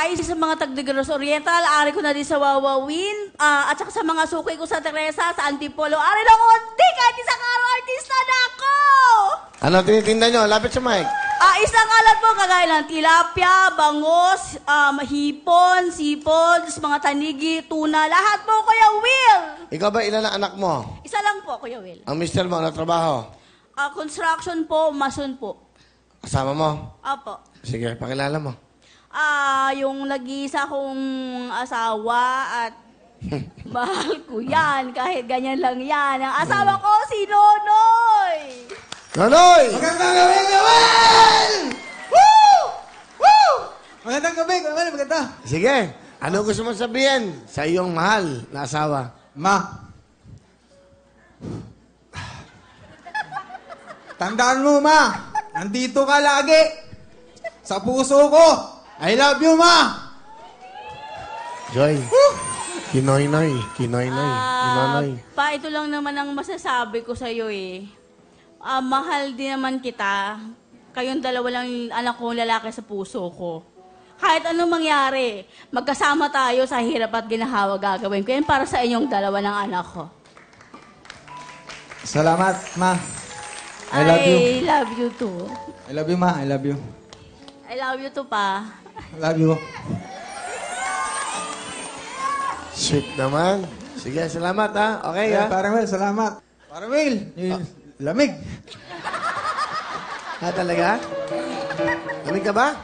hi sa mga taga-Negros Oriental, ari ko na din sa Wawawin, at saka sa mga suki ko sa Teresa, sa Antipolo, ari na konti, kahit isang araw artista na ako! Ano tinitinda nyo? Lapit sa mic. Isang alat po, kagaya ng tilapia, bangos, hipon, sipon, mga tanigi, tuna, lahat po, Kuya Will! Ikaw ba ilan ang anak mo? Isa lang po, Kuya Will. Ang mister mo, ano trabaho? Construction po, mason po. Kasama mo? Apo. Sige, pakilala mo. Yung nag-iisa kong asawa at mahal ko yan, kahit ganyan lang yan. Ang asawa ko, si Nonoy! Nonoy! Magandang gabi, Gawin! Woo! Woo! Magandang gabi, Gawin. Maganda. Sige, ano gusto mo sabihin sa iyong mahal na asawa? Ma. Tandaan mo, Ma. Nandito ka lagi. Sa puso ko. I love you, Ma. Joy. Kinoy-noy. Kinoy-noy. Kinoy-noy. Pa, ito lang naman ang masasabi ko sa'yo eh. Mahal din naman kita. Kayong dalawa lang yung anak kong lalaki sa puso ko. Kahit anong mangyari, magkasama tayo sa hirap at ginahawa gagawin ko. Yan para sa inyong dalawa ng anak ko. Salamat, Ma. I love you. I love you too. I love you, Ma. I love you. I love you too, pa. I love you. Sweet naman. Sige, salamat ha. Okay ha. Parang Will, salamat. Parang Will. Lamig. Talaga? Lamig ka ba?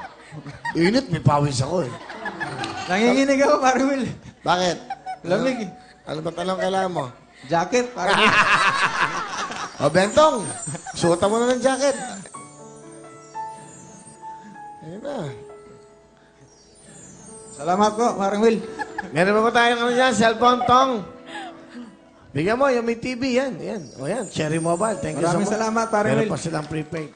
Init, may pawis ako eh. Nanginginig ako, parang Will. Bakit? Lamig. Ano ba tanong kailangan mo? Jacket, parang Will. O, Bentong, suotan mo na ng jacket. Ayun na. Salamat po, parang Will. Meron ba tayong ano yan? Cellphone, Tong? Bigyan mo, yung may TV, yan. Yan. O yan, Cherry Mobile. Thank you so much. Maraming salamat, parang Meron Will. pa silang prepaid.